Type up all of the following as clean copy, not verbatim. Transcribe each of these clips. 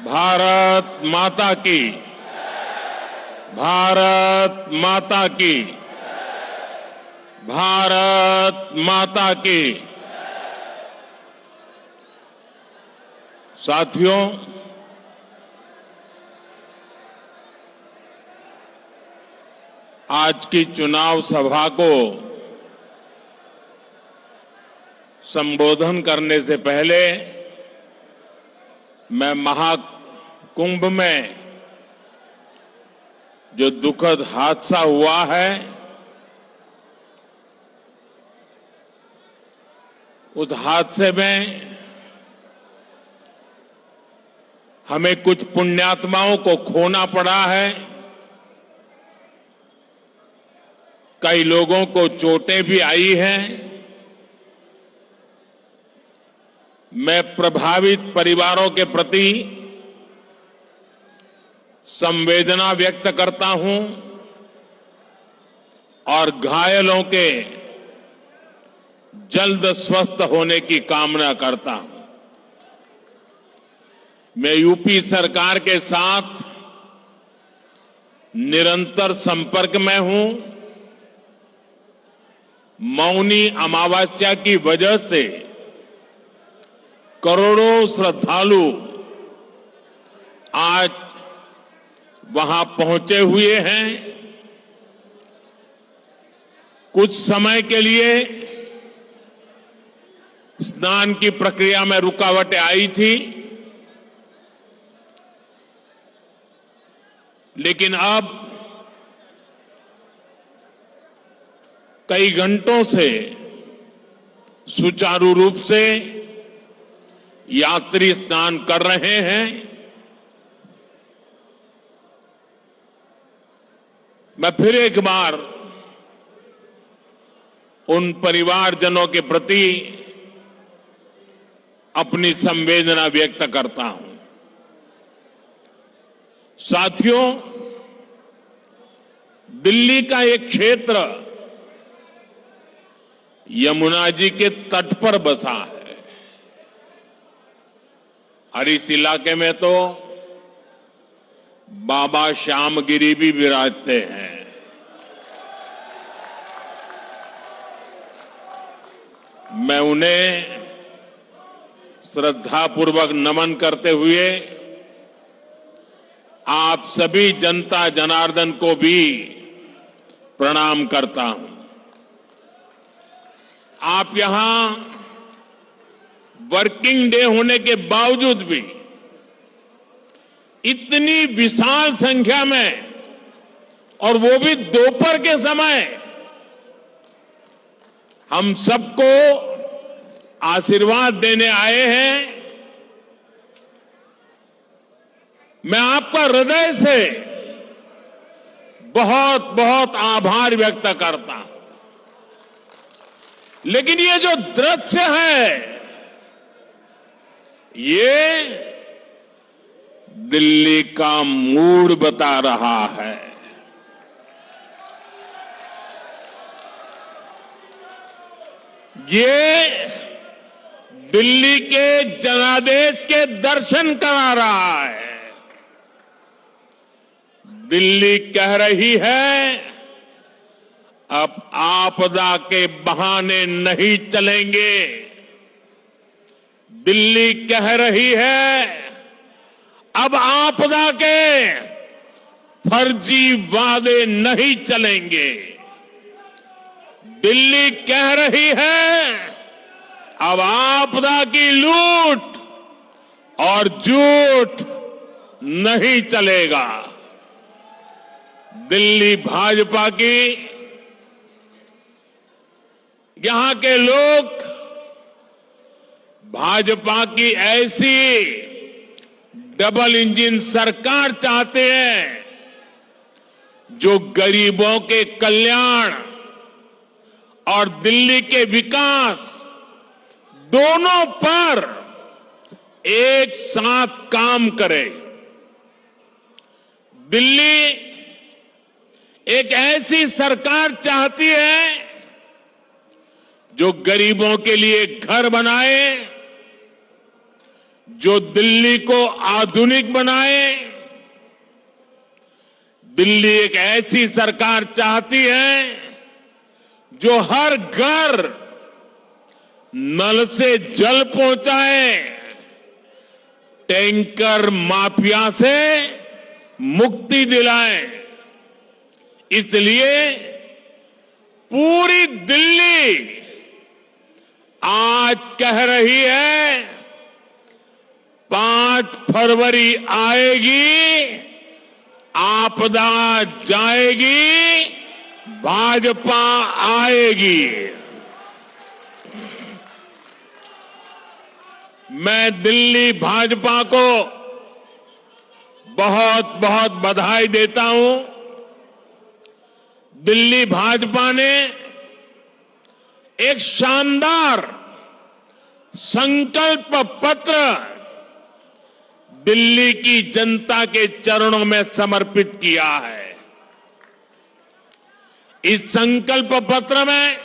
भारत माता की, भारत माता की, भारत माता की। साथियों, आज की चुनाव सभा को संबोधन करने से पहले मैं महाकुंभ में जो दुखद हादसा हुआ है, उस हादसे में हमें कुछ पुण्यात्माओं को खोना पड़ा है। कई लोगों को चोटें भी आई हैं। मैं प्रभावित परिवारों के प्रति संवेदना व्यक्त करता हूं और घायलों के जल्द स्वस्थ होने की कामना करता हूं। मैं यूपी सरकार के साथ निरंतर संपर्क में हूं। मौनी अमावस्या की वजह से करोड़ों श्रद्धालु आज वहां पहुंचे हुए हैं। कुछ समय के लिए स्नान की प्रक्रिया में रुकावटें आई थी, लेकिन अब कई घंटों से सुचारू रूप से यात्री स्नान कर रहे हैं। मैं फिर एक बार उन परिवारजनों के प्रति अपनी संवेदना व्यक्त करता हूं। साथियों, दिल्ली का एक क्षेत्र यमुना जी के तट पर बसा है और इस इलाके में तो बाबा श्यामगिरी भी विराजते हैं। मैं उन्हें श्रद्धापूर्वक नमन करते हुए आप सभी जनता जनार्दन को भी प्रणाम करता हूं। आप यहां वर्किंग डे होने के बावजूद भी इतनी विशाल संख्या में, और वो भी दोपहर के समय, हम सबको आशीर्वाद देने आए हैं। मैं आपका हृदय से बहुत बहुत आभार व्यक्त करता हूं। लेकिन ये जो दृश्य है, ये दिल्ली का मूड बता रहा है। ये दिल्ली के जनादेश के दर्शन करा रहा है। दिल्ली कह रही है, अब आपदा के बहाने नहीं चलेंगे। दिल्ली कह रही है, अब आपदा के फर्जी वादे नहीं चलेंगे। दिल्ली कह रही है, अब आपदा की लूट और झूठ नहीं चलेगा। दिल्ली भाजपा की, यहां के लोग भाजपा की ऐसी डबल इंजन सरकार चाहते हैं जो गरीबों के कल्याण और दिल्ली के विकास दोनों पर एक साथ काम करे। दिल्ली एक ऐसी सरकार चाहती है जो गरीबों के लिए घर बनाए, जो दिल्ली को आधुनिक बनाए। दिल्ली एक ऐसी सरकार चाहती है जो हर घर नल से जल पहुंचाए, टैंकर माफिया से मुक्ति दिलाए। इसलिए पूरी दिल्ली आज कह रही है 5 फरवरी आएगी, आपदा जाएगी, भाजपा आएगी। मैं दिल्ली भाजपा को बहुत बहुत बधाई देता हूं। दिल्ली भाजपा ने एक शानदार संकल्प पत्र दिल्ली की जनता के चरणों में समर्पित किया है। इस संकल्प पत्र में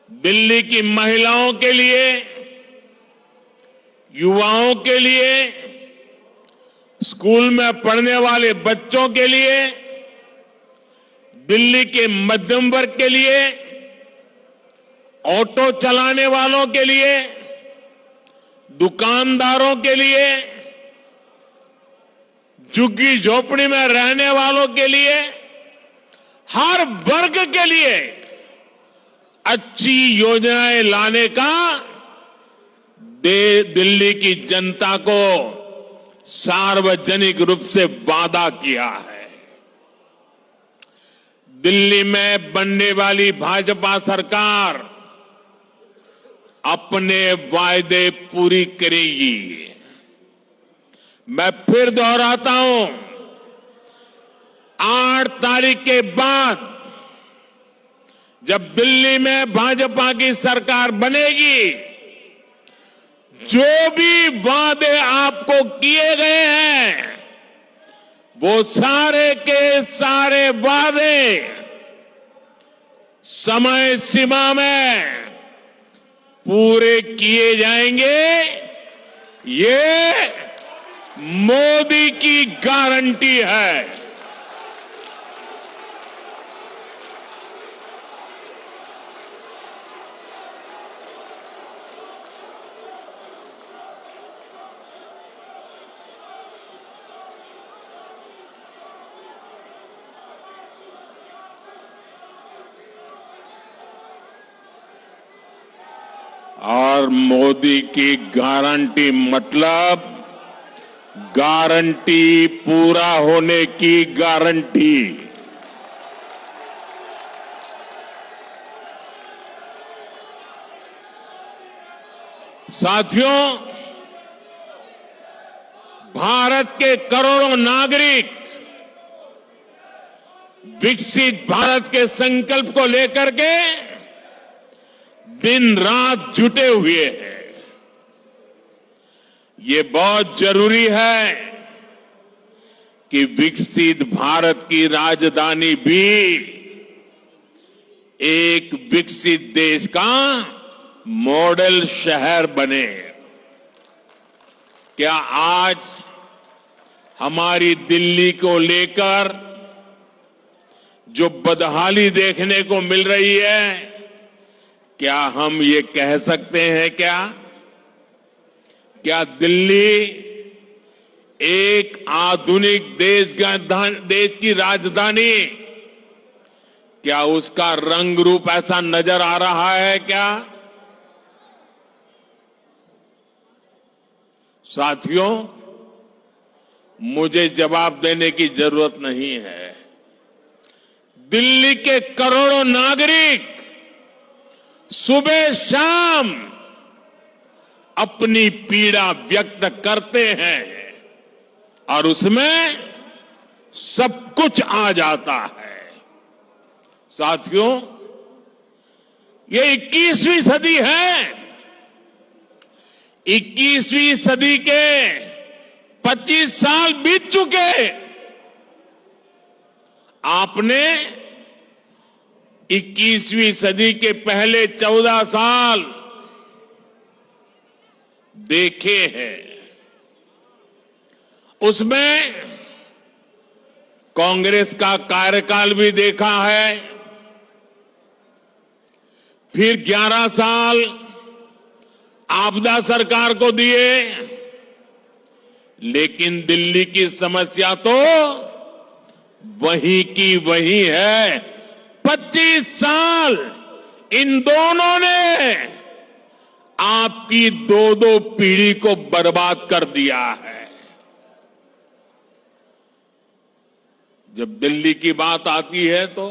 दिल्ली की महिलाओं के लिए, युवाओं के लिए, स्कूल में पढ़ने वाले बच्चों के लिए, दिल्ली के मध्यम वर्ग के लिए, ऑटो चलाने वालों के लिए, दुकानदारों के लिए, झुग्गी झोपड़ी में रहने वालों के लिए, हर वर्ग के लिए अच्छी योजनाएं लाने का दिल्ली की जनता को सार्वजनिक रूप से वादा किया है। दिल्ली में बनने वाली भाजपा सरकार अपने वायदे पूरी करेगी। मैं फिर दोहराता हूं, 8 तारीख के बाद जब दिल्ली में भाजपा की सरकार बनेगी, जो भी वादे आपको किए गए हैं, वो सारे के सारे वादे समय सीमा में पूरे किए जाएंगे। ये मोदी की गारंटी है। और मोदी की गारंटी मतलब गारंटी पूरा होने की गारंटी। साथियों, भारत के करोड़ों नागरिक विकसित भारत के संकल्प को लेकर के दिन रात जुटे हुए हैं। ये बहुत जरूरी है कि विकसित भारत की राजधानी भी एक विकसित देश का मॉडल शहर बने। क्या आज हमारी दिल्ली को लेकर जो बदहाली देखने को मिल रही है, क्या हम ये कह सकते हैं क्या दिल्ली एक आधुनिक देश की राजधानी, क्या उसका रंग रूप ऐसा नजर आ रहा है क्या? साथियों, मुझे जवाब देने की जरूरत नहीं है। दिल्ली के करोड़ों नागरिक सुबह शाम अपनी पीड़ा व्यक्त करते हैं और उसमें सब कुछ आ जाता है। साथियों, ये 21वीं सदी है। 21वीं सदी के 25 साल बीत चुके। आपने 21वीं सदी के पहले 14 साल देखे हैं, उसमें कांग्रेस का कार्यकाल भी देखा है, फिर 11 साल आपदा सरकार को दिए, लेकिन दिल्ली की समस्या तो वही की वही है। 25 साल इन दोनों ने आपकी दो पीढ़ी को बर्बाद कर दिया है। जब दिल्ली की बात आती है तो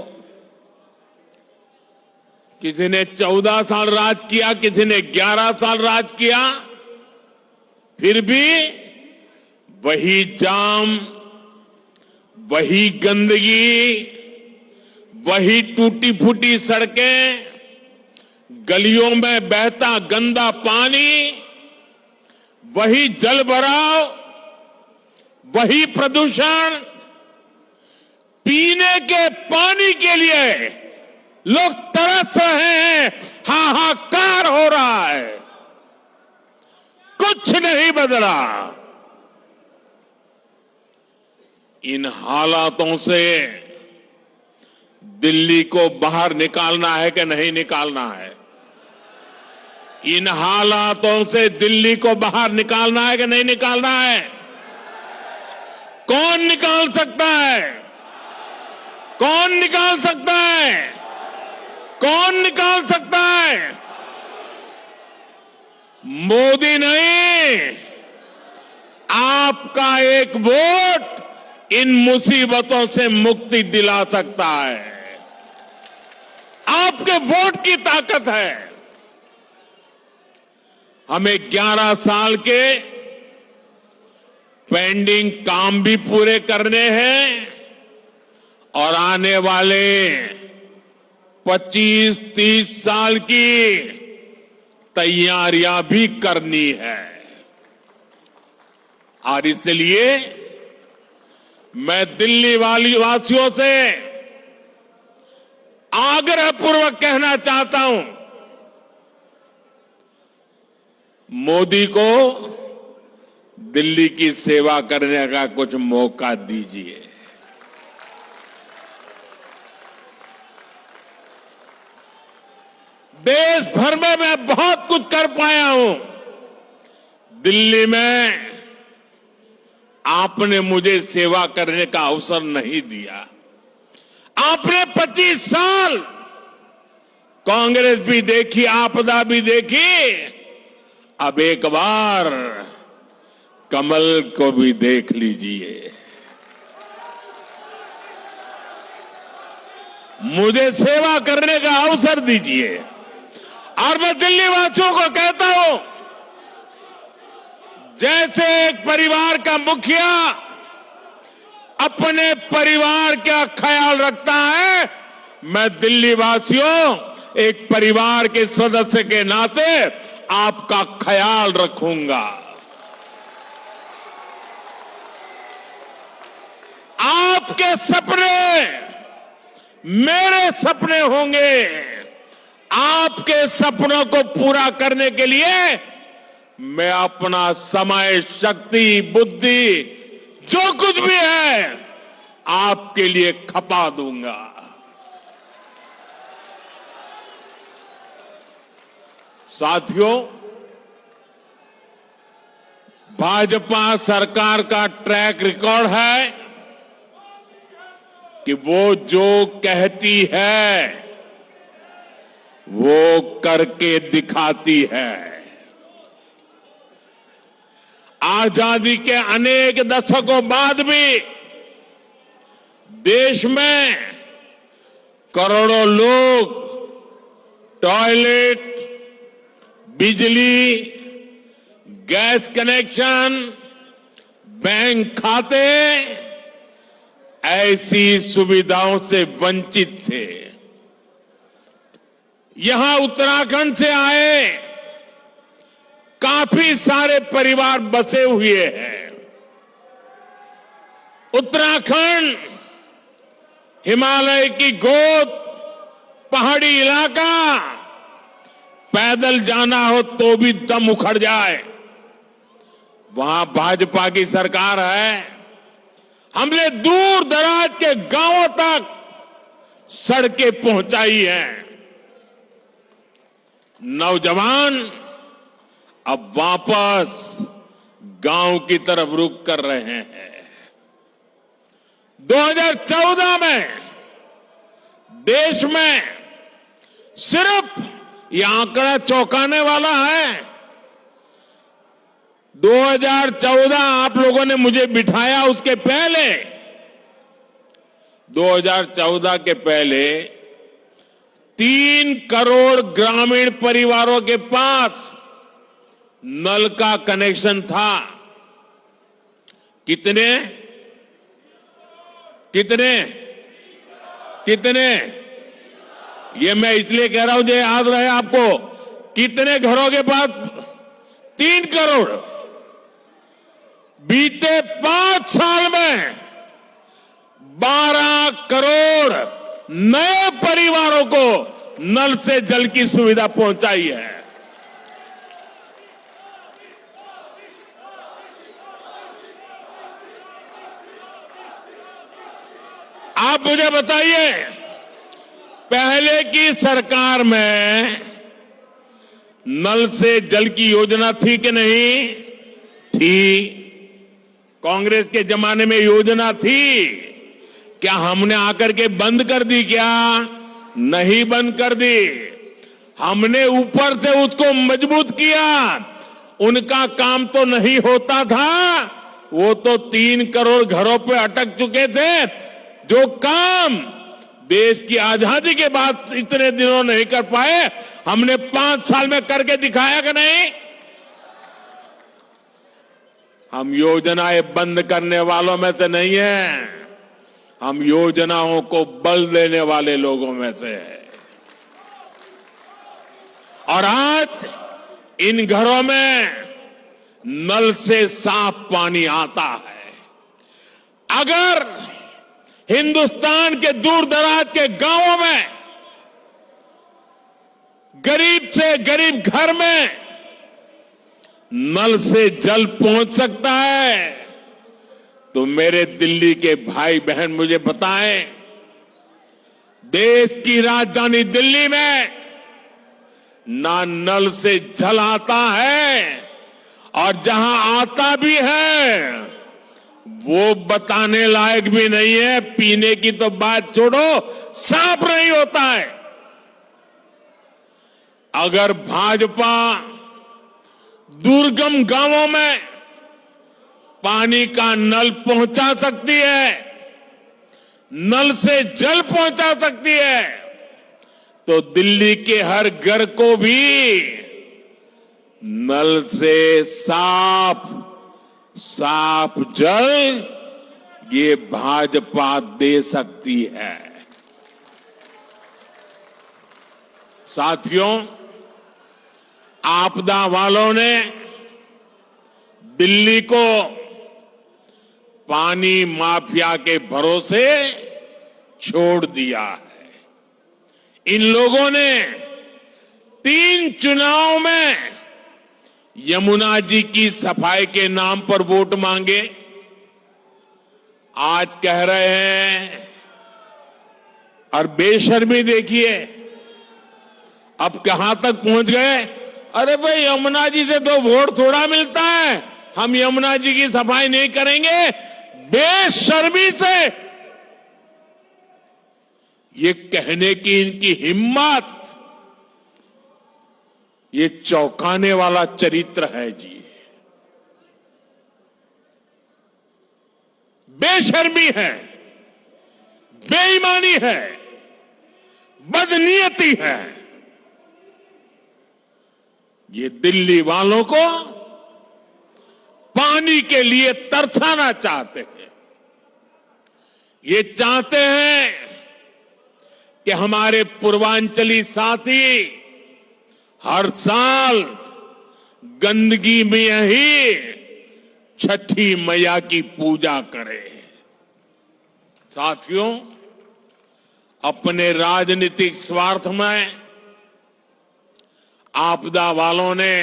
किसी ने 14 साल राज किया, किसी ने 11 साल राज किया, फिर भी वही जाम, वही गंदगी, वही टूटी फूटी सड़कें, गलियों में बहता गंदा पानी, वही जल भराव, वही प्रदूषण। पीने के पानी के लिए लोग तरस रहे हैं, हाहाकार हो रहा है, कुछ नहीं बदला। इन हालातों से दिल्ली को बाहर निकालना है कि नहीं निकालना है? इन हालातों से दिल्ली को बाहर निकालना है कि नहीं निकालना है? कौन निकाल सकता है? कौन निकाल सकता है? कौन निकाल सकता है? मोदी नहीं, आपका एक वोट इन मुसीबतों से मुक्ति दिला सकता है। आपके वोट की ताकत है। हमें 11 साल के पेंडिंग काम भी पूरे करने हैं और आने वाले 25-30 साल की तैयारियां भी करनी है। और इसलिए मैं दिल्ली वासियों से आग्रहपूर्वक कहना चाहता हूं, मोदी को दिल्ली की सेवा करने का कुछ मौका दीजिए। देश भर में मैं बहुत कुछ कर पाया हूं, दिल्ली में आपने मुझे सेवा करने का अवसर नहीं दिया। आपने 25 साल कांग्रेस भी देखी, आपदा भी देखी, अब एक बार कमल को भी देख लीजिए। मुझे सेवा करने का अवसर दीजिए। और मैं दिल्ली वासियों को कहता हूं, जैसे एक परिवार का मुखिया अपने परिवार का ख्याल रखता है, मैं दिल्ली वासियों एक परिवार के सदस्य के नाते आपका ख्याल रखूंगा। आपके सपने मेरे सपने होंगे। आपके सपनों को पूरा करने के लिए मैं अपना समय, शक्ति, बुद्धि, जो कुछ भी है आपके लिए खपा दूंगा। साथियों, भाजपा सरकार का ट्रैक रिकॉर्ड है कि वो जो कहती है वो करके दिखाती है। आजादी के अनेक दशकों बाद भी देश में करोड़ों लोग टॉयलेट, बिजली, गैस कनेक्शन, बैंक खाते ऐसी सुविधाओं से वंचित थे। यहां उत्तराखंड से आए काफी सारे परिवार बसे हुए हैं। उत्तराखंड हिमालय की गोद, पहाड़ी इलाका, पैदल जाना हो तो भी दम उखड़ जाए। वहां भाजपा की सरकार है। हमने दूर दराज के गांवों तक सड़कें पहुंचाई हैं। नौजवान अब वापस गांव की तरफ रुख कर रहे हैं। 2014 में देश में सिर्फ यह आंकड़ा चौंकाने वाला है। 2014 आप लोगों ने मुझे बिठाया, उसके पहले 2014 के पहले 3 करोड़ ग्रामीण परिवारों के पास नल का कनेक्शन था। कितने कितने कितने ये मैं इसलिए कह रहा हूं जो याद रहे आपको। कितने घरों के पास? 3 करोड़। बीते 5 साल में 12 करोड़ नए परिवारों को नल से जल की सुविधा पहुंचाई है। आप मुझे बताइए, पहले की सरकार में नल से जल की योजना थी कि नहीं थी? कांग्रेस के जमाने में योजना थी। क्या हमने आकर के बंद कर दी? क्या नहीं बंद कर दी। हमने ऊपर से उसको मजबूत किया। उनका काम तो नहीं होता था, वो तो 3 करोड़ घरों पे अटक चुके थे। जो काम देश की आजादी के बाद इतने दिनों नहीं कर पाए, हमने 5 साल में करके दिखाया कि नहीं? हम योजनाएं बंद करने वालों में से नहीं है, हम योजनाओं को बल देने वाले लोगों में से है। और आज इन घरों में नल से साफ पानी आता है। अगर हिंदुस्तान के दूर दराज के गांवों में गरीब से गरीब घर में नल से जल पहुंच सकता है, तो मेरे दिल्ली के भाई बहन मुझे बताएं, देश की राजधानी दिल्ली में ना नल से जल आता है, और जहां आता भी है वो बताने लायक भी नहीं है। पीने की तो बात छोड़ो, साफ नहीं होता है। अगर भाजपा दुर्गम गांवों में पानी का नल पहुंचा सकती है, नल से जल पहुंचा सकती है, तो दिल्ली के हर घर को भी नल से साफ जल ये भाजपा दे सकती है। साथियों, आपदा वालों ने दिल्ली को पानी माफिया के भरोसे छोड़ दिया है। इन लोगों ने 3 चुनाव में यमुना जी की सफाई के नाम पर वोट मांगे। आज कह रहे हैं, और बेशर्मी देखिए अब कहां तक पहुंच गए। अरे भाई, यमुना जी से तो वोट थोड़ा मिलता है, हम यमुना जी की सफाई नहीं करेंगे। बेशर्मी से ये कहने की इनकी हिम्मत, ये चौंकाने वाला चरित्र है जी। बेशर्मी है, बेईमानी है, बदनीयती है। ये दिल्ली वालों को पानी के लिए तरसाना चाहते हैं। ये चाहते हैं कि हमारे पूर्वांचली साथी हर साल गंदगी में ही छठी मैया की पूजा करें। साथियों, अपने राजनीतिक स्वार्थ में आपदा वालों ने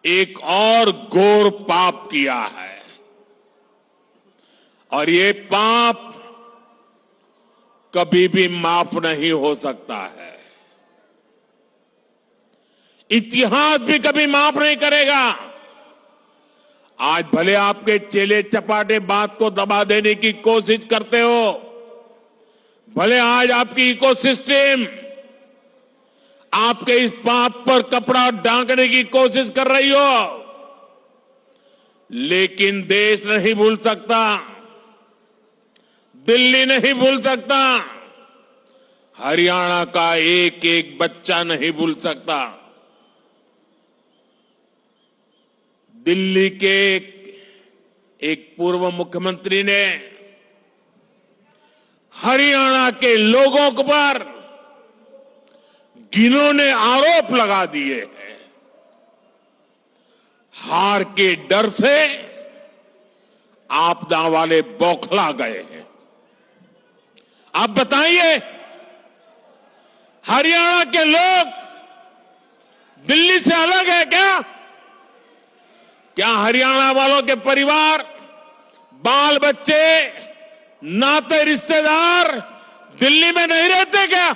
एक और घोर पाप किया है और ये पाप कभी भी माफ नहीं हो सकता है। इतिहास भी कभी माफ नहीं करेगा। आज भले आपके चेले चपाटे बात को दबा देने की कोशिश करते हो, भले आज आपकी इकोसिस्टम आपके इस पाप पर कपड़ा ढांकने की कोशिश कर रही हो, लेकिन देश नहीं भूल सकता, दिल्ली नहीं भूल सकता, हरियाणा का एक एक बच्चा नहीं भूल सकता। दिल्ली के एक पूर्व मुख्यमंत्री ने हरियाणा के लोगों पर घिनौने आरोप लगा दिए हैं। हार के डर से आपदा वाले बौखला गए हैं। आप बताइए, हरियाणा के लोग दिल्ली से अलग है क्या? क्या हरियाणा वालों के परिवार, बाल बच्चे, नाते रिश्तेदार दिल्ली में नहीं रहते क्या?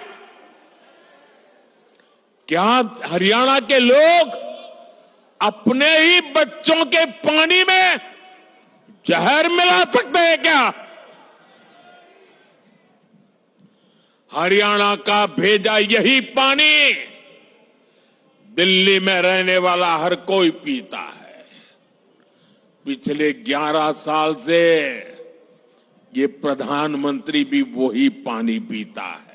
क्या हरियाणा के लोग अपने ही बच्चों के पानी में जहर मिला सकते हैं क्या? हरियाणा का भेजा यही पानी दिल्ली में रहने वाला हर कोई पीता है। पिछले 11 साल से ये प्रधानमंत्री भी वही पानी पीता है।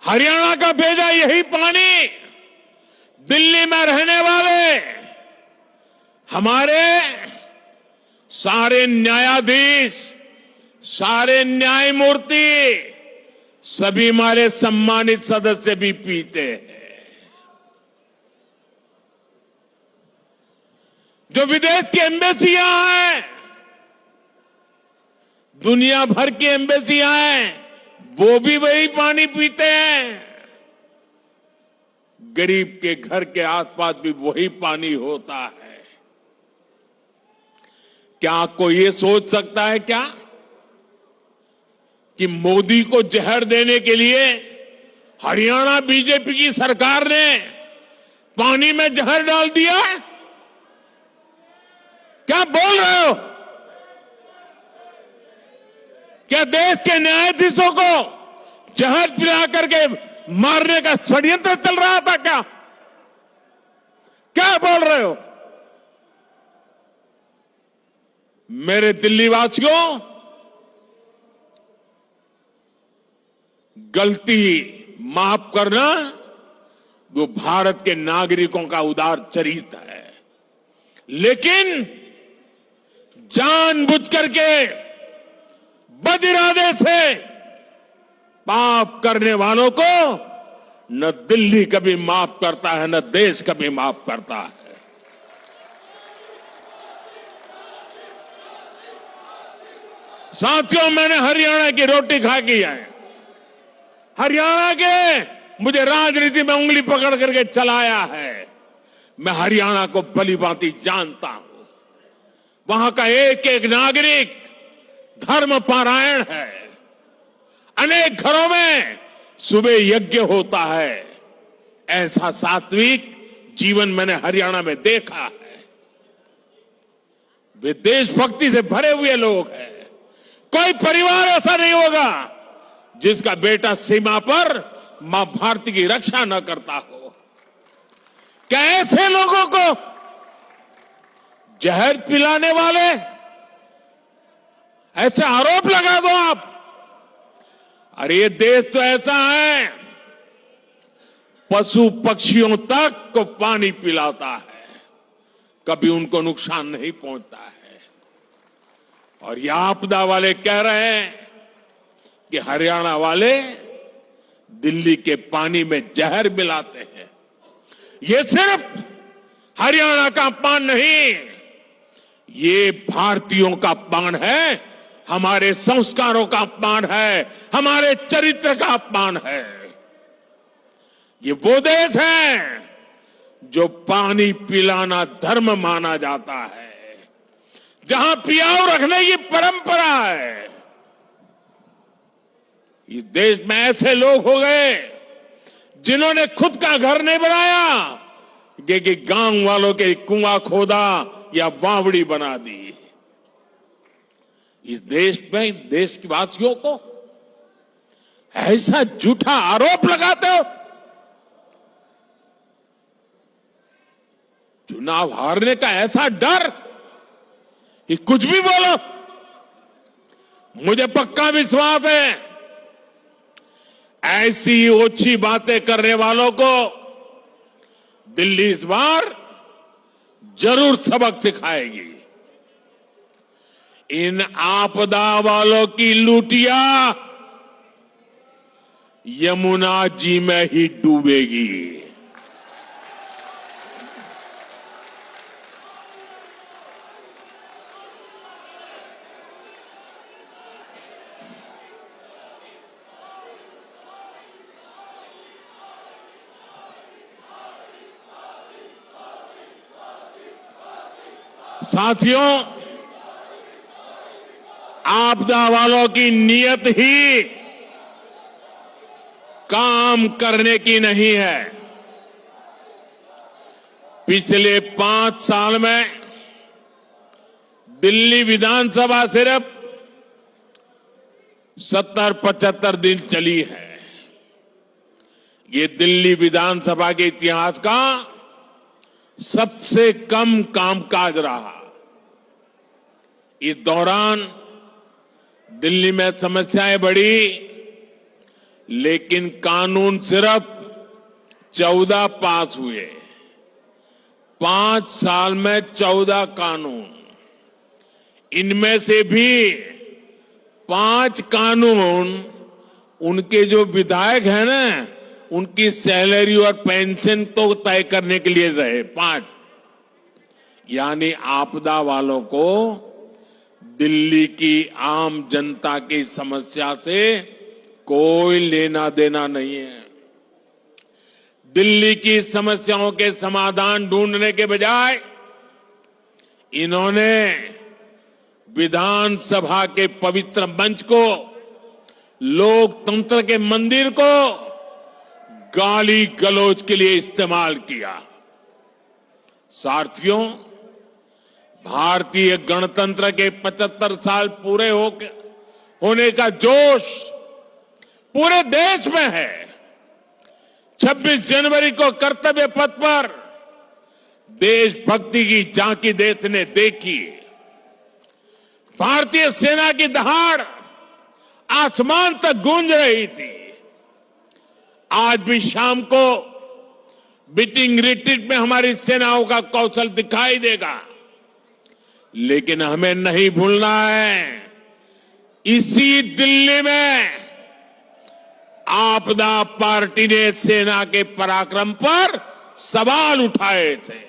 हरियाणा का भेजा यही पानी दिल्ली में रहने वाले हमारे सारे न्यायाधीश, सारे न्यायमूर्ति, सभी हमारे सम्मानित सदस्य भी पीते हैं। जो विदेश की एम्बेसियां हैं, दुनिया भर की एम्बेसियां हैं, वो भी वही पानी पीते हैं। गरीब के घर के आसपास भी वही पानी होता है। क्या कोई ये सोच सकता है क्या कि मोदी को जहर देने के लिए हरियाणा बीजेपी की सरकार ने पानी में जहर डाल दिया? क्या बोल रहे हो? क्या देश के न्यायाधीशों को जहर पिला करके मारने का षड्यंत्र चल रहा था क्या? क्या बोल रहे हो? मेरे दिल्ली वासियों, गलती माफ करना वो भारत के नागरिकों का उदार चरित्र है, लेकिन जानबूझ करके बद इरादे से पाप करने वालों को न दिल्ली कभी माफ करता है, न देश कभी माफ करता है। साथियों, मैंने हरियाणा की रोटी खा की है। हरियाणा के मुझे राजनीति में उंगली पकड़ करके चलाया है। मैं हरियाणा को भली भांति जानता हूं। वहां का एक एक नागरिक धर्म पारायण है। अनेक घरों में सुबह यज्ञ होता है। ऐसा सात्विक जीवन मैंने हरियाणा में देखा है। वे देशभक्ति से भरे हुए लोग हैं। कोई परिवार ऐसा नहीं होगा जिसका बेटा सीमा पर मां भारती की रक्षा न करता हो। क्या ऐसे लोगों को जहर पिलाने वाले ऐसे आरोप लगा दो आप? अरे ये देश तो ऐसा है, पशु पक्षियों तक को पानी पिलाता है, कभी उनको नुकसान नहीं पहुंचता है। और ये आपदा वाले कह रहे हैं कि हरियाणा वाले दिल्ली के पानी में जहर मिलाते हैं। ये सिर्फ हरियाणा का अपमान नहीं, ये भारतीयों का अपमान है, हमारे संस्कारों का अपमान है, हमारे चरित्र का अपमान है। ये वो देश है जो पानी पिलाना धर्म माना जाता है, जहां पियाऊ रखने की परंपरा है। इस देश में ऐसे लोग हो गए जिन्होंने खुद का घर नहीं बनाया, कि गांव वालों के कुआं खोदा या वावड़ी बना दी। इस देश में देश के वासियों को ऐसा झूठा आरोप लगाते हो। चुनाव हारने का ऐसा डर कि कुछ भी बोलो। मुझे पक्का विश्वास है ऐसी ओछी बातें करने वालों को दिल्ली इस बार जरूर सबक सिखाएगी। इन आपदा वालों की लूटिया यमुना जी में ही डूबेगी। साथियों, आपदा वालों की नीयत ही काम करने की नहीं है। पिछले 5 साल में दिल्ली विधानसभा सिर्फ 70-75 दिन चली है। ये दिल्ली विधानसभा के इतिहास का सबसे कम कामकाज रहा। इस दौरान दिल्ली में समस्याएं बढ़ी, लेकिन कानून सिर्फ 14 पास हुए। 5 साल में 14 कानून, इनमें से भी 5 कानून उनके जो विधायक हैं ना, उनकी सैलरी और पेंशन तो तय करने के लिए रहे। 5 यानी आपदा वालों को दिल्ली की आम जनता की समस्या से कोई लेना देना नहीं है। दिल्ली की समस्याओं के समाधान ढूंढने के बजाय इन्होंने विधानसभा के पवित्र मंच को, लोकतंत्र के मंदिर को गाली गलौज के लिए इस्तेमाल किया। साथियों, भारतीय गणतंत्र के 75 साल पूरे होने का जोश पूरे देश में है। 26 जनवरी को कर्तव्य पथ पर देशभक्ति की झांकी देश ने देखी। भारतीय सेना की दहाड़ आसमान तक गूंज रही थी। आज भी शाम को बीटिंग रिट्रीट में हमारी सेनाओं का कौशल दिखाई देगा, लेकिन हमें नहीं भूलना है, इसी दिल्ली में आपदा पार्टी ने सेना के पराक्रम पर सवाल उठाए थे।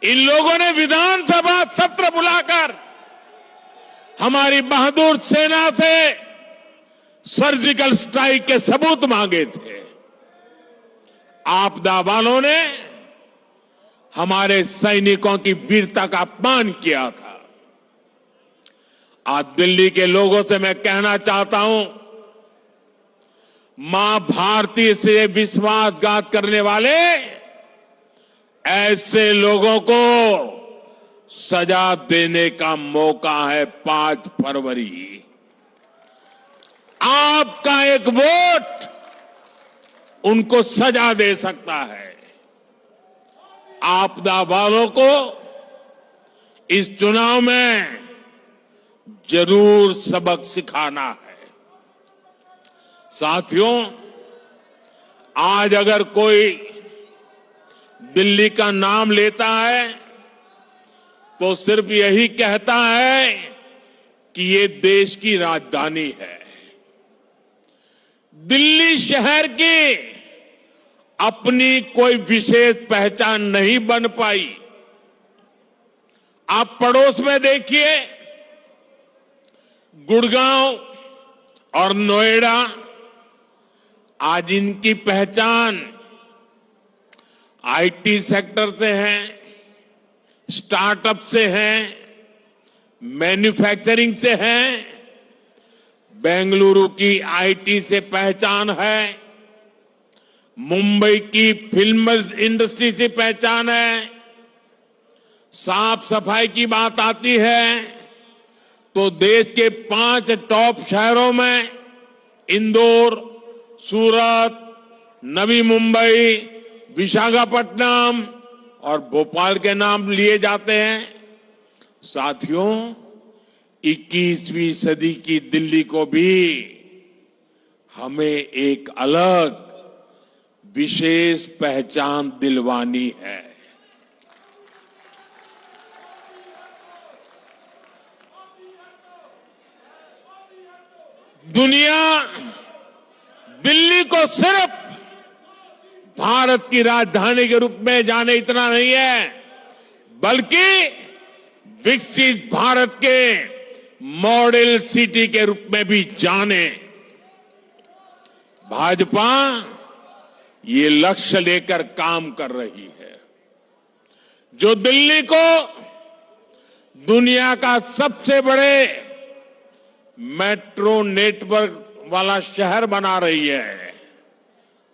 इन लोगों ने विधानसभा सत्र बुलाकर हमारी बहादुर सेना से सर्जिकल स्ट्राइक के सबूत मांगे थे। आपदा वालों ने हमारे सैनिकों की वीरता का अपमान किया था। आज दिल्ली के लोगों से मैं कहना चाहता हूं, मां भारती से विश्वासघात करने वाले ऐसे लोगों को सजा देने का मौका है 5 फरवरी। आपका एक वोट उनको सजा दे सकता है। आपदा वालों को इस चुनाव में जरूर सबक सिखाना है। साथियों, आज अगर कोई दिल्ली का नाम लेता है तो सिर्फ यही कहता है कि ये देश की राजधानी है। दिल्ली शहर की अपनी कोई विशेष पहचान नहीं बन पाई। आप पड़ोस में देखिए, गुड़गांव और नोएडा आज इनकी पहचान आईटी सेक्टर से है, स्टार्टअप से है, मैन्युफैक्चरिंग से है, बेंगलुरु की आईटी से पहचान है, मुंबई की फिल्म इंडस्ट्री से पहचान है। साफ सफाई की बात आती है तो देश के 5 टॉप शहरों में इंदौर, सूरत, नवी मुंबई, विशाखापट्टनम और भोपाल के नाम लिए जाते हैं। साथियों, 21वीं सदी की दिल्ली को भी हमें एक अलग विशेष पहचान दिलवानी है। दुनिया दिल्ली को सिर्फ भारत की राजधानी के रूप में जाने इतना नहीं है, बल्कि विकसित भारत के मॉडल सिटी के रूप में भी जाने। भाजपा ये लक्ष्य लेकर काम कर रही है, जो दिल्ली को दुनिया का सबसे बड़े मेट्रो नेटवर्क वाला शहर बना रही है,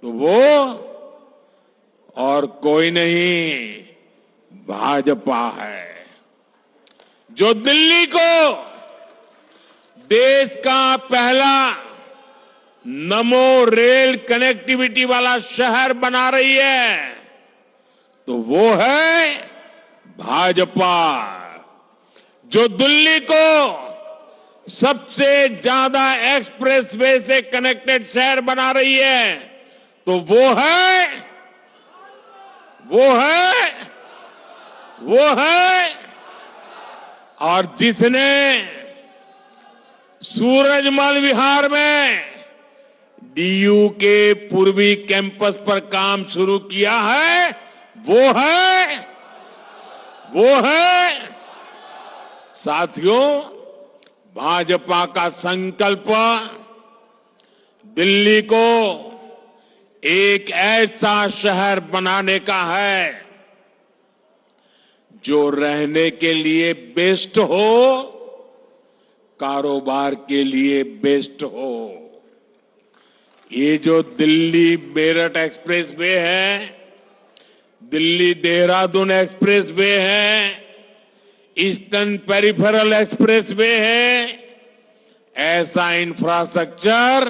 तो वो और कोई नहीं, भाजपा है। जो दिल्ली को देश का पहला नमो रेल कनेक्टिविटी वाला शहर बना रही है, तो वो है भाजपा। जो दिल्ली को सबसे ज्यादा एक्सप्रेसवे से कनेक्टेड शहर बना रही है, तो वो है और जिसने सूरजमल विहार में डीयू के पूर्वी कैंपस पर काम शुरू किया है, वो है साथियों, भाजपा का संकल्प दिल्ली को एक ऐसा शहर बनाने का है जो रहने के लिए बेस्ट हो, कारोबार के लिए बेस्ट हो। ये जो दिल्ली मेरठ एक्सप्रेस वे है, दिल्ली देहरादून एक्सप्रेस वे है, ईस्टर्न पेरिफेरल एक्सप्रेस वे है, ऐसा इंफ्रास्ट्रक्चर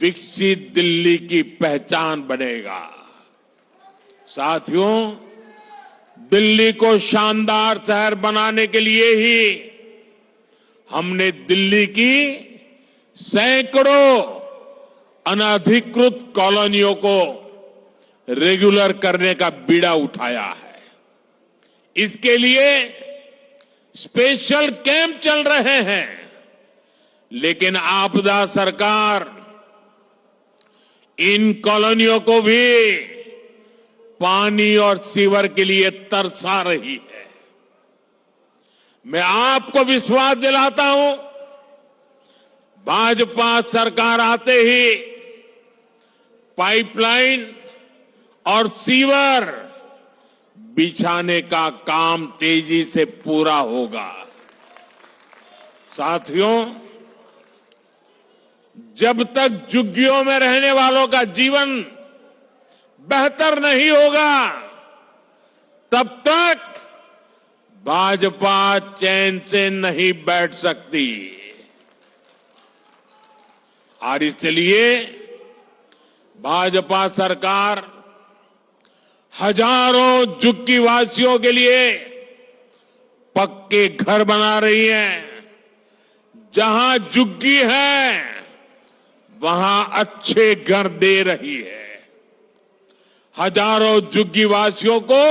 विकसित दिल्ली की पहचान बनेगा। साथियों, दिल्ली को शानदार शहर बनाने के लिए ही हमने दिल्ली की सैकड़ों अनधिकृत कॉलोनियों को रेगुलर करने का बीड़ा उठाया है। इसके लिए स्पेशल कैंप चल रहे हैं, लेकिन आपदा सरकार इन कॉलोनियों को भी पानी और सीवर के लिए तरसा रही है। मैं आपको विश्वास दिलाता हूं, भाजपा सरकार आते ही पाइपलाइन और सीवर बिछाने का काम तेजी से पूरा होगा। साथियों, जब तक झुग्गियों में रहने वालों का जीवन बेहतर नहीं होगा, तब तक भाजपा चैन से नहीं बैठ सकती। और इसलिए भाजपा सरकार हजारों झुग्गी वासियों के लिए पक्के घर बना रही है। जहां झुग्गी है, वहां अच्छे घर दे रही है। हजारों झुग्गी वासियों को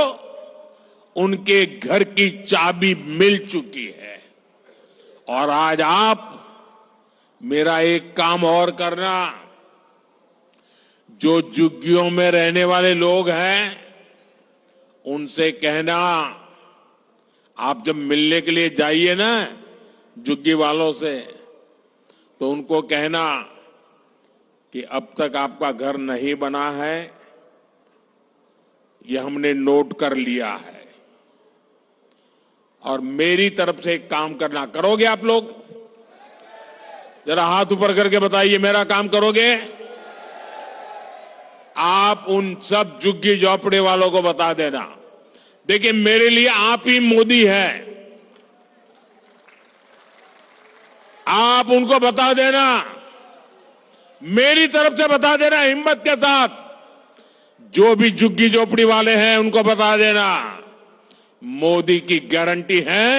उनके घर की चाबी मिल चुकी है। और आज आप मेरा एक काम और करना, जो झुग्गियों में रहने वाले लोग हैं, उनसे कहना, आप जब मिलने के लिए जाइए ना झुग्गी वालों से, तो उनको कहना कि अब तक आपका घर नहीं बना है, यह हमने नोट कर लिया है। और मेरी तरफ से एक काम करना, करोगे आप लोग? जरा हाथ ऊपर करके बताइए, मेरा काम करोगे? आप उन सब झुग्गी झोपड़ी वालों को बता देना, देखिए मेरे लिए आप ही मोदी हैं। आप उनको बता देना, मेरी तरफ से बता देना हिम्मत के साथ, जो भी झुग्गी झोपड़ी वाले हैं उनको बता देना, मोदी की गारंटी है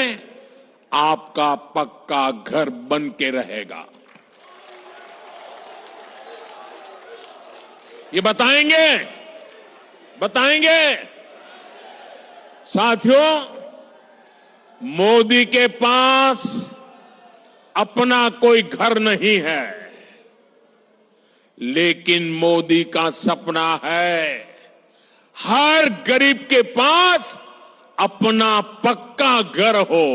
आपका पक्का घर बन के रहेगा। ये बताएंगे, बताएंगे। साथियों, मोदी के पास अपना कोई घर नहीं है, लेकिन मोदी का सपना है हर गरीब के पास अपना पक्का घर हो।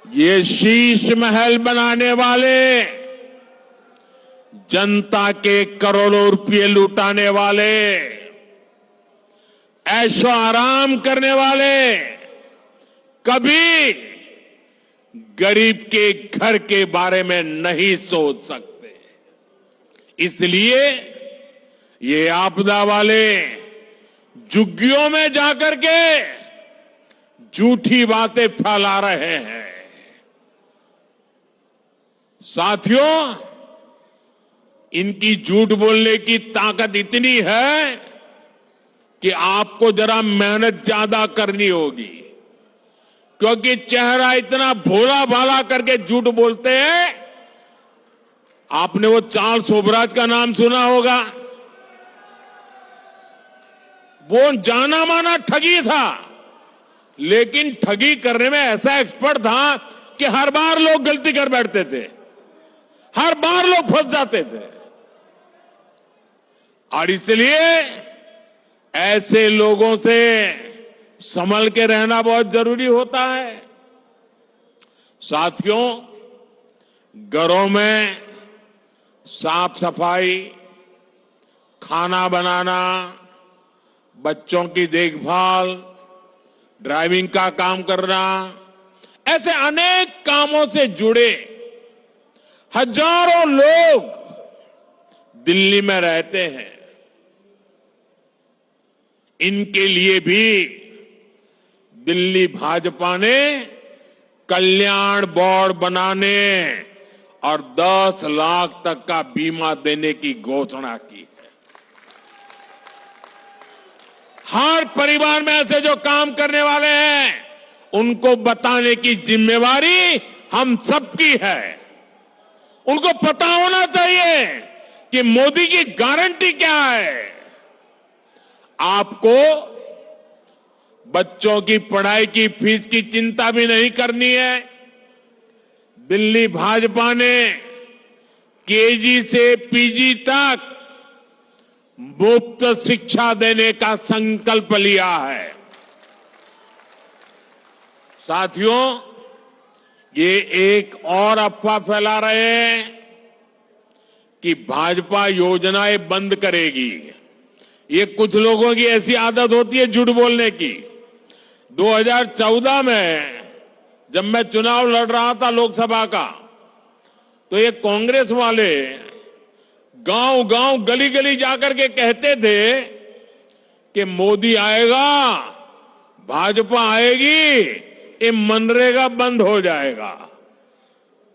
ये शीश महल बनाने वाले, जनता के करोड़ों रुपये लुटाने वाले, ऐशो आराम करने वाले कभी गरीब के घर के बारे में नहीं सोच सकते। इसलिए ये आपदा वाले झुग्गियों में जाकर के झूठी बातें फैला रहे हैं। साथियों, इनकी झूठ बोलने की ताकत इतनी है कि आपको जरा मेहनत ज्यादा करनी होगी, क्योंकि चेहरा इतना भोला भाला करके झूठ बोलते हैं। आपने वो चार्ल्स शोभराज का नाम सुना होगा, वो जाना माना ठगी था, लेकिन ठगी करने में ऐसा एक्सपर्ट था कि हर बार लोग गलती कर बैठते थे, हर बार लोग फंस जाते थे। और इसलिए ऐसे लोगों से संभल के रहना बहुत जरूरी होता है। साथियों, घरों में साफ सफाई, खाना बनाना, बच्चों की देखभाल, ड्राइविंग का काम करना, ऐसे अनेक कामों से जुड़े हजारों लोग दिल्ली में रहते हैं। इनके लिए भी दिल्ली भाजपा ने कल्याण बोर्ड बनाने और 10 लाख तक का बीमा देने की घोषणा की है। हर परिवार में ऐसे जो काम करने वाले हैं, उनको बताने की जिम्मेवारी हम सबकी है। उनको पता होना चाहिए कि मोदी की गारंटी क्या है। आपको बच्चों की पढ़ाई की फीस की चिंता भी नहीं करनी है। दिल्ली भाजपा ने केजी से पीजी तक मुफ्त शिक्षा देने का संकल्प लिया है। साथियों, ये एक और अफवाह फैला रहे हैं कि भाजपा योजनाएं बंद करेगी। ये कुछ लोगों की ऐसी आदत होती है झूठ बोलने की। 2014 में जब मैं चुनाव लड़ रहा था लोकसभा का, तो ये कांग्रेस वाले गांव गांव गली गली जाकर के कहते थे कि मोदी आएगा, भाजपा आएगी, ये मनरेगा बंद हो जाएगा,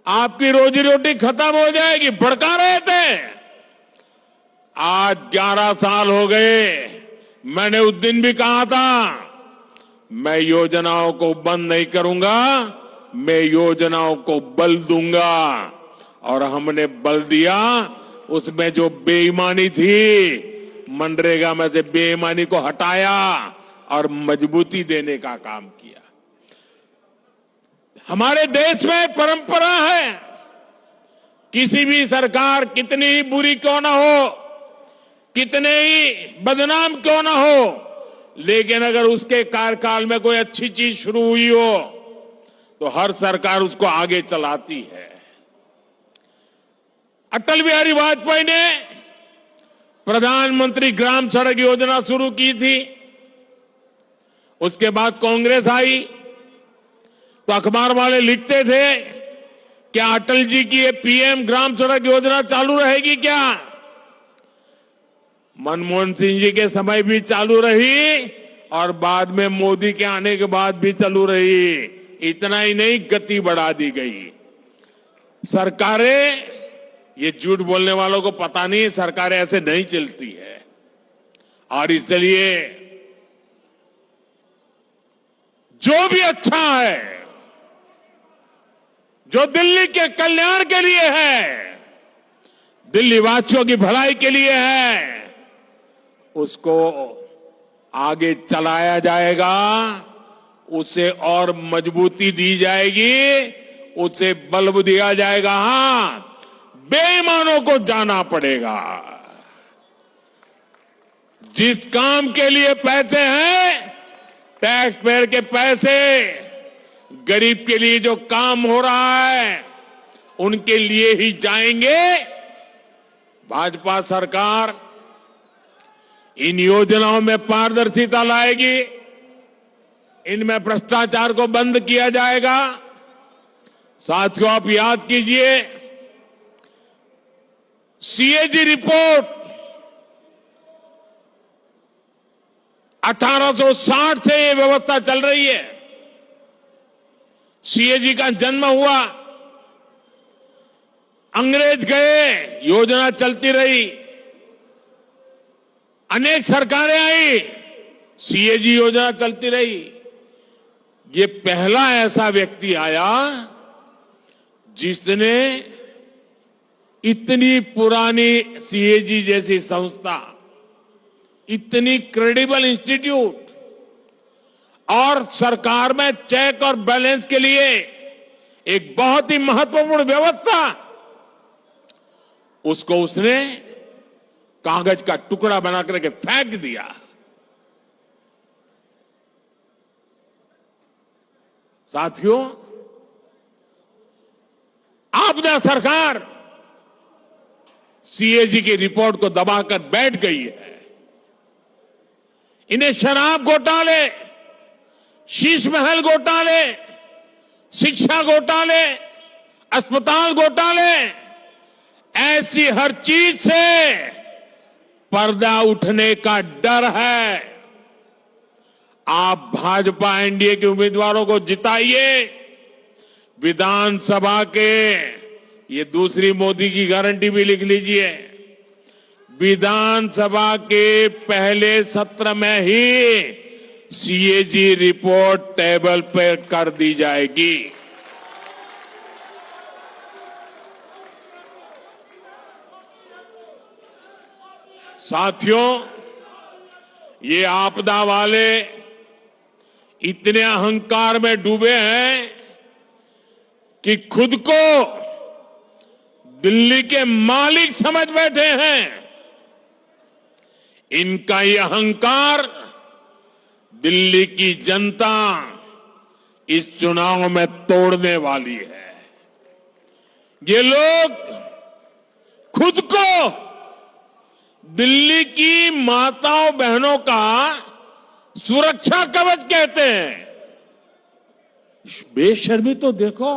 आपकी रोजी रोटी खत्म हो जाएगी, भड़का रहे थे। आज 11 साल हो गए, मैंने उस दिन भी कहा था मैं योजनाओं को बंद नहीं करूंगा, मैं योजनाओं को बल दूंगा। और हमने बल दिया। उसमें जो बेईमानी थी, मनरेगा में से बेईमानी को हटाया और मजबूती देने का काम किया। हमारे देश में परंपरा है, किसी भी सरकार कितनी ही बुरी क्यों ना हो, कितने ही बदनाम क्यों ना हो, लेकिन अगर उसके कार्यकाल में कोई अच्छी चीज शुरू हुई हो तो हर सरकार उसको आगे चलाती है। अटल बिहारी वाजपेयी ने प्रधानमंत्री ग्राम सड़क योजना शुरू की थी। उसके बाद कांग्रेस आई तो अखबार वाले लिखते थे क्या अटल जी की ये पीएम ग्राम सड़क योजना चालू रहेगी क्या? मनमोहन सिंह जी के समय भी चालू रही और बाद में मोदी के आने के बाद भी चालू रही। इतना ही नहीं, गति बढ़ा दी गई। सरकारें, ये झूठ बोलने वालों को पता नहीं, सरकारें ऐसे नहीं चलती है। और इसलिए जो भी अच्छा है, जो दिल्ली के कल्याण के लिए है, दिल्ली वासियों की भलाई के लिए है, उसको आगे चलाया जाएगा, उसे और मजबूती दी जाएगी, उसे बल दिया जाएगा। हां, बेईमानों को जाना पड़ेगा। जिस काम के लिए पैसे हैं, टैक्स पेयर के पैसे, गरीब के लिए जो काम हो रहा है, उनके लिए ही जाएंगे। भाजपा सरकार इन योजनाओं में पारदर्शिता लाएगी, इनमें भ्रष्टाचार को बंद किया जाएगा। साथियों, आप याद कीजिए, सीएजी रिपोर्ट 1860 से ये व्यवस्था चल रही है। सीएजी का जन्म हुआ, अंग्रेज गए, योजना चलती रही, अनेक सरकारें आई, सीएजी योजना चलती रही। ये पहला ऐसा व्यक्ति आया जिसने इतनी पुरानी सीएजी जैसी संस्था, इतनी क्रेडिबल इंस्टीट्यूट और सरकार में चेक और बैलेंस के लिए एक बहुत ही महत्वपूर्ण व्यवस्था, उसको उसने कागज का टुकड़ा बना करके फेंक दिया। साथियों, आपदा सरकार सीएजी की रिपोर्ट को दबाकर बैठ गई है। इन्हें शराब घोटाले, शीश महल घोटाले, शिक्षा घोटाले, अस्पताल घोटाले, ऐसी हर चीज से पर्दा उठने का डर है। आप भाजपा एनडीए के उम्मीदवारों को जिताइए। विधानसभा के, ये दूसरी मोदी की गारंटी भी लिख लीजिए, विधानसभा के पहले सत्र में ही सीएजी रिपोर्ट टेबल पर कर दी जाएगी। साथियों, ये आपदा वाले इतने अहंकार में डूबे हैं कि खुद को दिल्ली के मालिक समझ बैठे हैं। इनका ये अहंकार दिल्ली की जनता इस चुनाव में तोड़ने वाली है। ये लोग खुद को दिल्ली की माताओं बहनों का सुरक्षा कवच कहते हैं। बेशर्मी तो देखो,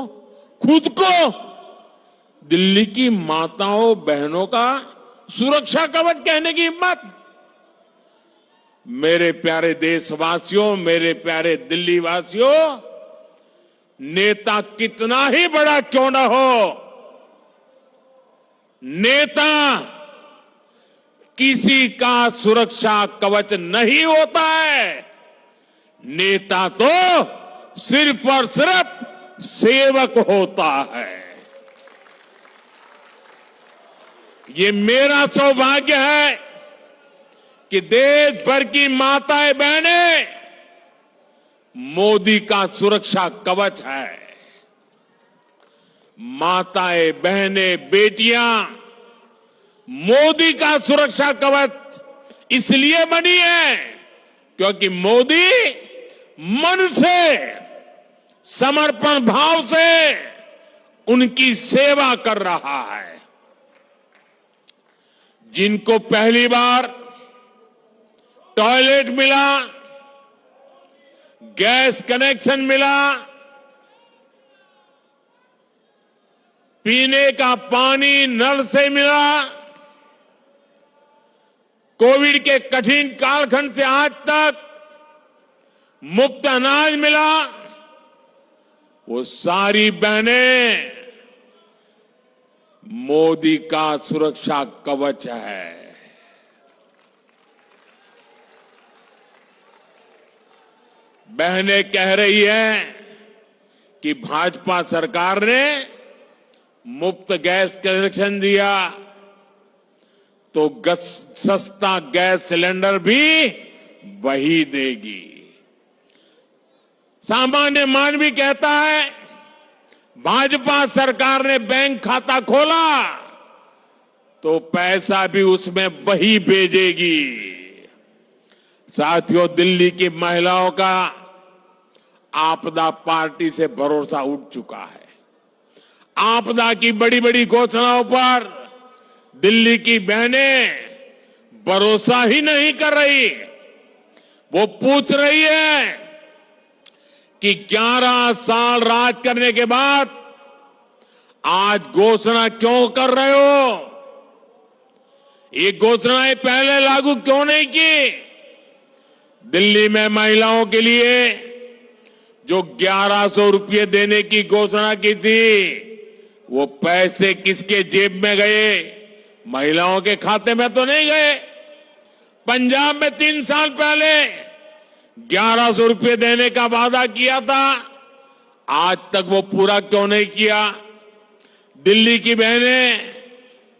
खुद को दिल्ली की माताओं बहनों का सुरक्षा कवच कहने की हिम्मत। मेरे प्यारे देशवासियों, मेरे प्यारे दिल्ली वासियों, नेता कितना ही बड़ा क्यों न हो, नेता किसी का सुरक्षा कवच नहीं होता है। नेता तो सिर्फ और सिर्फ सेवक होता है। ये मेरा सौभाग्य है कि देश भर की माताएं बहनें मोदी का सुरक्षा कवच है। माताएं बहनें बेटियां मोदी का सुरक्षा कवच इसलिए बनी है क्योंकि मोदी मन से समर्पण भाव से उनकी सेवा कर रहा है। जिनको पहली बार टॉयलेट मिला, गैस कनेक्शन मिला, पीने का पानी नल से मिला, कोविड के कठिन कालखंड से आज तक मुफ्त अनाज मिला, वो सारी बहनें मोदी का सुरक्षा कवच है। बहनें कह रही है कि भाजपा सरकार ने मुफ्त गैस कनेक्शन दिया तो सस्ता गैस सिलेंडर भी वही देगी। सामान्य मानवी कहता है भाजपा सरकार ने बैंक खाता खोला तो पैसा भी उसमें वही भेजेगी। साथियों, दिल्ली की महिलाओं का आपदा पार्टी से भरोसा उठ चुका है। आपदा की बड़ी बड़ी घोषणाओं पर दिल्ली की बहनें भरोसा ही नहीं कर रही। वो पूछ रही है कि 11 साल राज करने के बाद आज घोषणा क्यों कर रहे हो? ये घोषणाएं पहले लागू क्यों नहीं की? दिल्ली में महिलाओं के लिए जो 1100 रुपये देने की घोषणा की थी, वो पैसे किसके जेब में गए? महिलाओं के खाते में तो नहीं गए। पंजाब में 3 साल पहले 1100 रुपये देने का वादा किया था, आज तक वो पूरा क्यों नहीं किया? दिल्ली की बहनें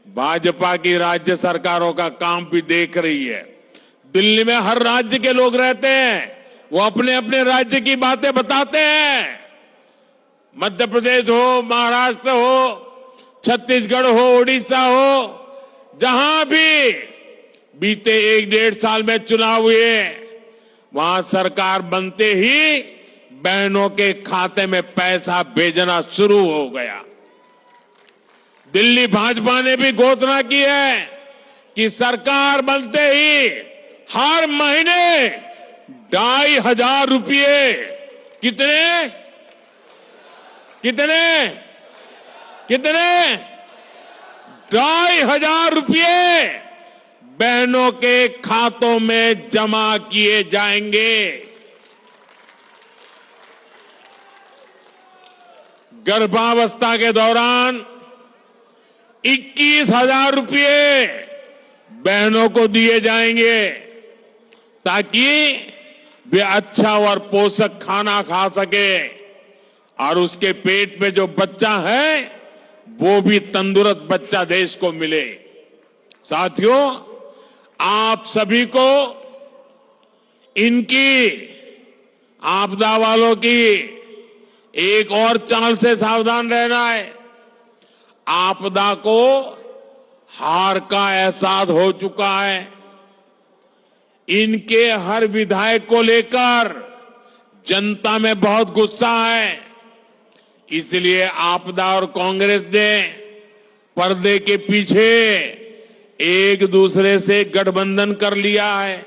भाजपा की राज्य सरकारों का काम भी देख रही है। दिल्ली में हर राज्य के लोग रहते हैं, वो अपने अपने राज्य की बातें बताते हैं। मध्य प्रदेश हो, महाराष्ट्र हो, छत्तीसगढ़ हो, उड़ीसा हो, जहां भी बीते 1-1.5 साल में चुनाव हुए, वहां सरकार बनते ही बहनों के खाते में पैसा भेजना शुरू हो गया। दिल्ली भाजपा ने भी घोषणा की है कि सरकार बनते ही हर महीने 2,500 रुपये कितने 2,500 रुपये बहनों के खातों में जमा किए जाएंगे। गर्भावस्था के दौरान 21,000 रुपये बहनों को दिए जाएंगे ताकि वे अच्छा और पोषक खाना खा सके और उसके पेट में जो बच्चा है वो भी तंदुरुस्त बच्चा देश को मिले। साथियों, आप सभी को इनकी आपदा वालों की एक और चाल से सावधान रहना है। आपदा को हार का एहसास हो चुका है। इनके हर विधायक को लेकर जनता में बहुत गुस्सा है। इसलिए आपदा और कांग्रेस ने पर्दे के पीछे एक दूसरे से गठबंधन कर लिया है।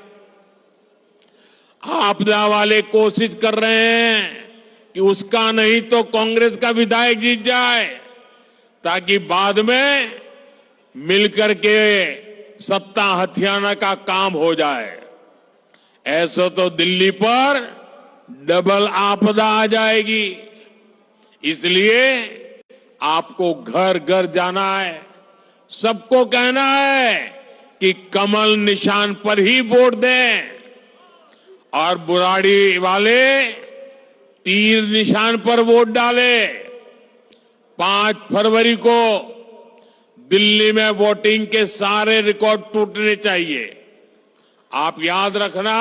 आपदा वाले कोशिश कर रहे हैं कि उसका नहीं तो कांग्रेस का विधायक जीत जाए ताकि बाद में मिलकर के सत्ता हथियाना का काम हो जाए। ऐसा तो दिल्ली पर डबल आपदा आ जाएगी। इसलिए आपको घर घर जाना है, सबको कहना है कि कमल निशान पर ही वोट दें और बुराड़ी वाले तीर निशान पर वोट डालें। 5 फरवरी को दिल्ली में वोटिंग के सारे रिकॉर्ड टूटने चाहिए। आप याद रखना,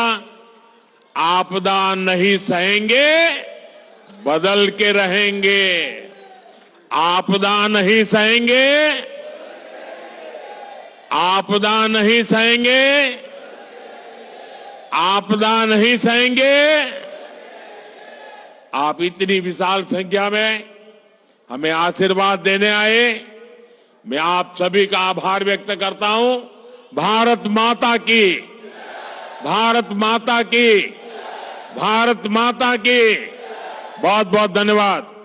आपदा नहीं सहेंगे, बदल के रहेंगे। आपदा नहीं सहेंगे, आपदा नहीं सहेंगे, आपदा नहीं सहेंगे, आप इतनी विशाल संख्या में हमें आशीर्वाद देने आए, मैं आप सभी का आभार व्यक्त करता हूं। भारत माता की, भारत माता की, भारत माता की। बहुत बहुत धन्यवाद।